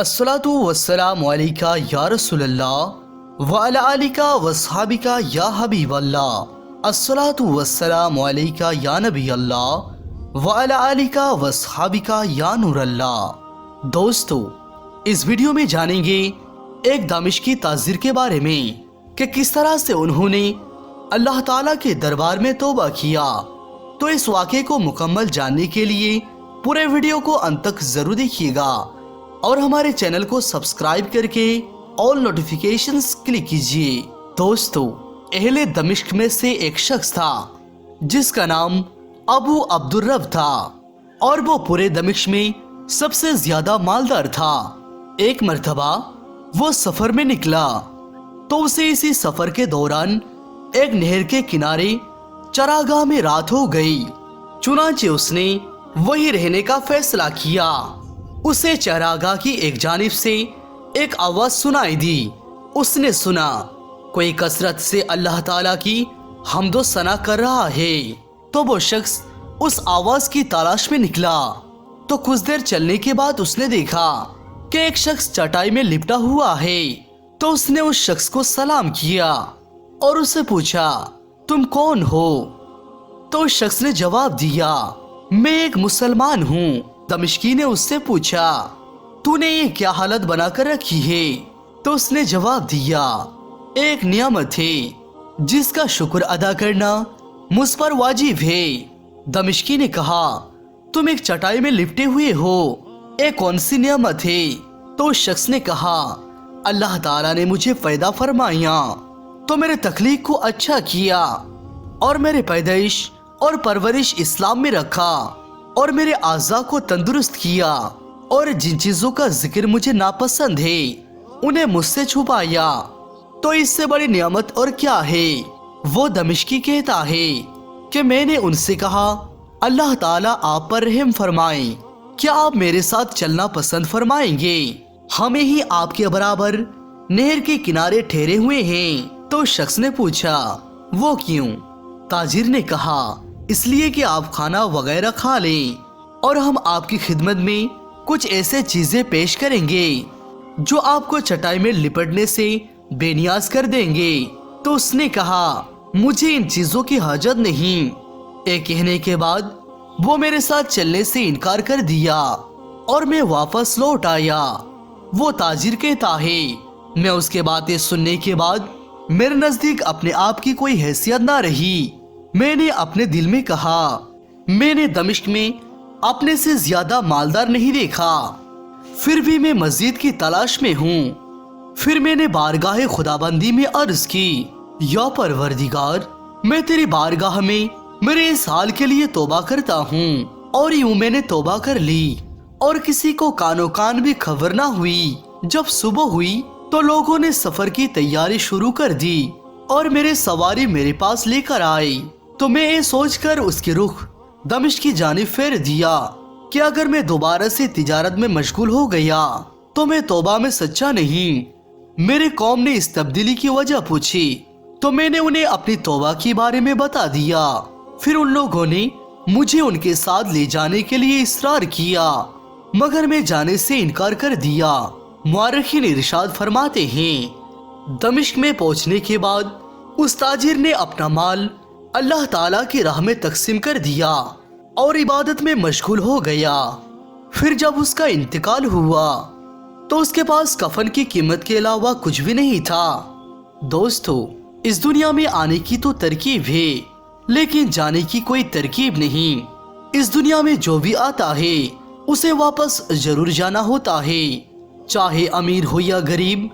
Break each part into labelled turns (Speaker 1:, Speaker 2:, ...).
Speaker 1: अस्सलातु वस्सलामु अलैका या रसूल अल्लाह व अला आलिका वस्हाबिका या हबीब अल्लाह। अस्सलातु वस्सलामु अलैका या नबी अल्लाह व अला आलिका वस्हाबिका या नूर अल्लाह। दोस्तों, इस वीडियो में जानेंगे एक दमिश्की ताजिर के बारे में कि किस तरह से उन्होंने अल्लाह ताला के दरबार में तौबा किया। तो इस वाक़े को मुकम्मल जानने के लिए पूरे वीडियो को अंत तक जरूर देखिएगा और हमारे चैनल को सब्सक्राइब करके ऑल नोटिफिकेशंस क्लिक कीजिए। दोस्तों, अहले दमिश्क में से एक शख्स था जिसका नाम अबू अब्दुर्रब था और वो पूरे दमिश्क में सबसे ज्यादा मालदार था। एक मर्तबा वो सफर में निकला तो उसे इसी सफर के दौरान एक नहर के किनारे चरागाह में रात हो गई। चुनांचे उसने वहीं रहने का फैसला किया। उसे चरागाह की एक जानिब से एक आवाज सुनाई दी। उसने सुना कोई कसरत से अल्लाह ताला की हम्दो सना कर रहा है। तो वो शख्स उस आवाज की तलाश में निकला तो कुछ देर चलने के बाद उसने देखा कि एक शख्स चटाई में लिपटा हुआ है। तो उसने उस शख्स को सलाम किया और उससे पूछा, तुम कौन हो? तो उस शख्स ने जवाब दिया, मैं एक मुसलमान हूँ। दमिश्की ने उससे पूछा, तूने ये क्या हालत बनाकर रखी है? तो उसने जवाब दिया, एक नियामत है जिसका शुक्र अदा करना मुझ पर वाजिब है। दमिश्की ने कहा, तुम एक चटाई में लिपटे हुए हो, ये कौन सी नियामत है? तो उस शख्स ने कहा, अल्लाह ताला ने मुझे पैदा फरमाया तो मेरे तख्लीक को अच्छा किया और मेरे पैदाइश और परवरिश इस्लाम में रखा और मेरे आज़ा को तंदुरुस्त किया और जिन चीजों का जिक्र मुझे नापसंद है उन्हें मुझसे छुपाया। तो इससे बड़ी नियामत और क्या है? वो दमिश्की कहता है कि मैंने उनसे कहा, अल्लाह ताला आप पर रहम फरमाए, क्या आप मेरे साथ चलना पसंद फरमाएंगे? हमें ही आपके बराबर नहर के किनारे ठहरे हुए हैं। तो शख्स ने पूछा, वो क्यों? ताजिर ने कहा, इसलिए कि आप खाना वगैरह खा लें और हम आपकी खिदमत में कुछ ऐसे चीजें पेश करेंगे जो आपको चटाई में लिपटने से बेनियाज कर देंगे। तो उसने कहा, मुझे इन चीजों की हाजत नहीं। एक कहने के बाद वो मेरे साथ चलने से इनकार कर दिया और मैं वापस लौट आया। वो ताजिर कहता है, मैं उसके बातें सुनने के बाद मेरे नजदीक अपने आप की कोई हैसियत ना रही। मैंने अपने दिल में कहा, मैंने दमिश्क में अपने से ज्यादा मालदार नहीं देखा, फिर भी मैं मस्जिद की तलाश में हूँ। फिर मैंने बारगाह खुदाबंदी में अर्ज की, या परवरदिगार, मैं तेरी बारगाह में मेरे इस हाल के लिए तौबा करता हूँ। और यूं मैंने तौबा कर ली और किसी को कानो कान भी खबर ना हुई। जब सुबह हुई तो लोगों ने सफर की तैयारी शुरू कर दी और मेरे सवारी मेरे पास लेकर आए। तो मैं ये सोचकर उसके रुख दमिश्क की जानिब फेर दिया कि अगर मैं दोबारा से तिजारत में मशगूल हो गया तो मैं तौबा में सच्चा नहीं। मेरे कौम ने इस तब्दीली की वजह पूछी तो मैंने उन्हें अपनी तौबा के बारे में बता दिया। फिर उन लोगों ने मुझे उनके साथ ले जाने के लिए इसरार किया मगर मैं जाने से इनकार कर दिया। मुअर्रिखीन इरशाद फरमाते हैं, दमिश्क में पहुंचने के बाद उस ताजिर ने अपना माल अल्लाह ताला की राह में तकसीम कर दिया और इबादत में मशगूल हो गया। फिर जब उसका इंतकाल हुआ तो उसके पास कफन की कीमत के अलावा कुछ भी नहीं था। दोस्तों, इस दुनिया में आने की तो तरकीब है लेकिन जाने की कोई तरकीब नहीं। इस दुनिया में जो भी आता है उसे वापस जरूर जाना होता है, चाहे अमीर हो या गरीब,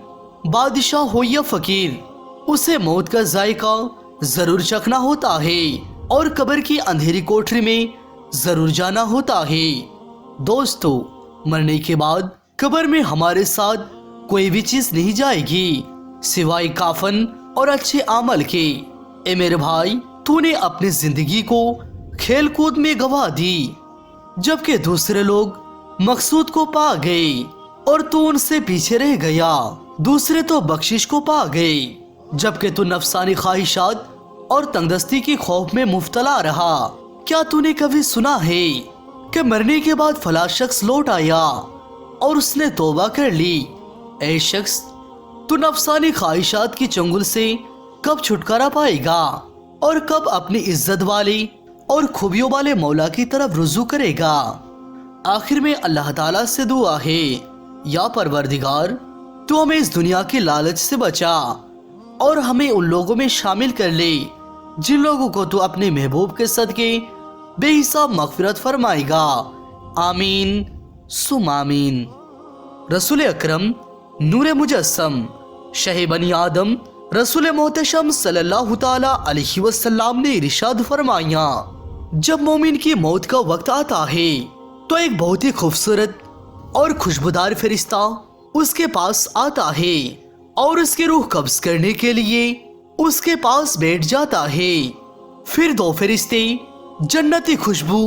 Speaker 1: बादशाह हो या फकीर, उसे मौत का जायका जरूर चखना होता है और कब्र की अंधेरी कोठरी में जरूर जाना होता है। दोस्तों, मरने के बाद कब्र में हमारे साथ कोई भी चीज नहीं जाएगी सिवाय काफन और अच्छे अमल के। ए मेरे भाई, तूने अपनी जिंदगी को खेल कूद में गवा दी जबकि दूसरे लोग मकसूद को पा गए और तू उनसे पीछे रह गया। दूसरे तो बख्शिश को पा गए जबकि तू नफसानी ख्वाहिशात और तंगदस्ती की खौफ में मुब्तला रहा। क्या तूने कभी सुना है कि मरने के बाद फला शख्स लौट आया اور اس نے توبہ کر لی۔ اے شخص، تو نفسانی خواہشات کی چنگل سے کب چھٹکارا پائے گا اور کب اپنی عزت والے اور خوبیوں والے مولا کی طرف رجوع کرے گا؟ آخر میں اللہ تعالیٰ سے دعا ہے، یا پروردگار تو ہمیں اس دنیا کی لالچ سے بچا اور ہمیں ان لوگوں میں شامل کر لے جن لوگوں کو تو اپنے محبوب کے صدقے بے حساب مغفرت فرمائے گا۔ آمین ثم آمین۔ رسول اکرم نور مجسم شہ بنی آدم رسول محتشم صلی اللہ تعالی علیہ وسلم نے ارشاد فرمایا، جب مومن کی موت کا وقت آتا ہے تو ایک بہت ہی خوبصورت اور خوشبودار فرشتہ اس کے پاس آتا ہے اور اس کی روح قبض کرنے کے لیے اس کے پاس بیٹھ جاتا ہے۔ پھر دو فرشتے جنتی خوشبو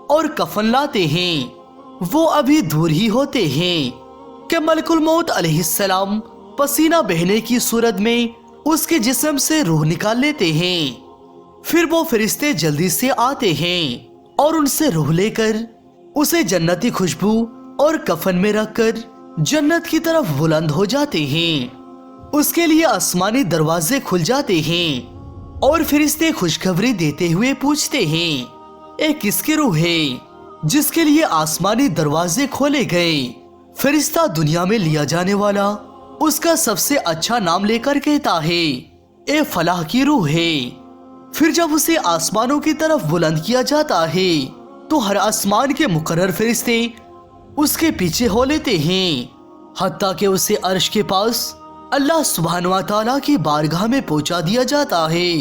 Speaker 1: اور کفن لاتے ہیں، وہ ابھی دور ہی ہوتے ہیں کہ ملک الموت علیہ السلام پسینہ بہنے کی صورت میں اس کے جسم سے روح نکال لیتے ہیں۔ پھر وہ فرشتے جلدی سے آتے ہیں اور ان سے روح لے کر اسے جنتی خوشبو اور کفن میں رکھ کر جنت کی طرف بلند ہو جاتے ہیں۔ اس کے لیے آسمانی دروازے کھل جاتے ہیں اور فرشتے خوشخبری دیتے ہوئے پوچھتے ہیں، اے کس کی روح ہے جس کے لیے آسمانی دروازے کھولے گئے؟ فرشتہ دنیا میں لیا جانے والا اس کا سب سے اچھا نام لے کر کہتا ہے، اے فلاح کی روح ہے۔ پھر جب اسے آسمانوں کی طرف بلند کیا جاتا ہے تو ہر آسمان کے مقرر فرشتے اس کے پیچھے ہو لیتے ہیں، حتیٰ کہ اسے عرش کے پاس اللہ سبحانہ و تعالیٰ کی بارگاہ میں پہنچا دیا جاتا ہے۔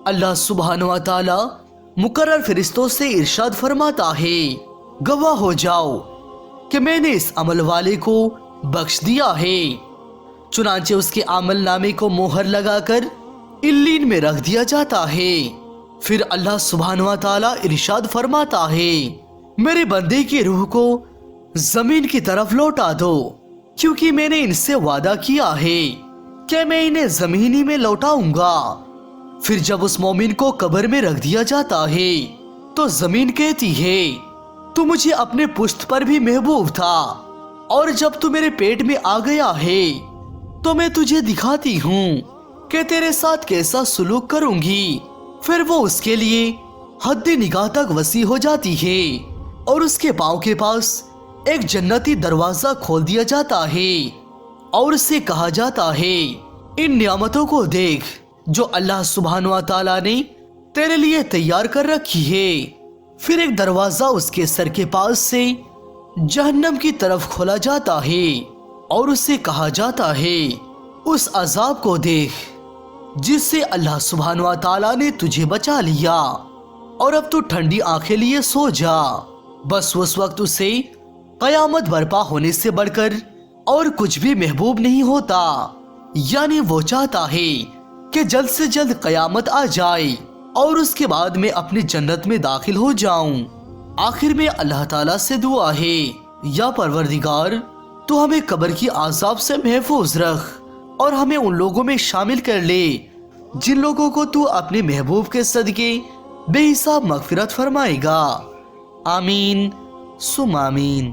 Speaker 1: اللہ سبحانہ و تعالیٰ مقرر فرشتوں سے ارشاد فرماتا ہے، گواہ ہو جاؤ کہ میں نے اس عمل والے کو بخش دیا ہے۔ چنانچہ اس کے عمل نامے کو مہر لگا کر علین میں رکھ دیا جاتا ہے۔ پھر اللہ سبحانہ و تعالیٰ ارشاد فرماتا ہے، میرے بندے کی روح کو زمین کی طرف لوٹا دو، کیونکہ میں نے ان سے وعدہ کیا ہے کہ میں انہیں زمینی میں لوٹاؤں گا۔ پھر جب اس مومن کو قبر میں رکھ دیا جاتا ہے تو زمین کہتی ہے، تو مجھے اپنے پشت پر بھی محبوب تھا، اور جب تو میرے پیٹ میں آ گیا ہے تو میں تجھے دکھاتی ہوں کہ تیرے ساتھ کیسا سلوک کروں گی۔ پھر وہ اس کے لیے حد نگاہ تک وسیع ہو جاتی ہے اور اس کے پاؤں کے پاس ایک جنتی دروازہ کھول دیا جاتا ہے اور اسے کہا جاتا ہے، ان نعمتوں کو دیکھ جو اللہ سبحانہ و تعالیٰ نے تیرے لیے تیار کر رکھی ہے۔ پھر ایک دروازہ اس کے سر کے پاس سے جہنم کی طرف کھولا جاتا ہے اور اسے کہا جاتا ہے، اس عذاب کو دیکھ جس سے اللہ سبحانہ و تعالیٰ نے تجھے بچا لیا، اور اب تو ٹھنڈی آنکھیں لیے سو جا۔ بس اس وقت اسے قیامت برپا ہونے سے بڑھ کر اور کچھ بھی محبوب نہیں ہوتا، یعنی وہ چاہتا ہے کہ جلد سے جلد قیامت آ جائے اور اس کے بعد میں اپنی جنت میں داخل ہو جاؤں۔ آخر میں اللہ تعالیٰ سے دعا ہے، یا پروردگار تو ہمیں قبر کی عذاب سے محفوظ رکھ اور ہمیں ان لوگوں میں شامل کر لے جن لوگوں کو تو اپنے محبوب کے صدقے بے حساب مغفرت فرمائے گا۔ آمین ثم آمین۔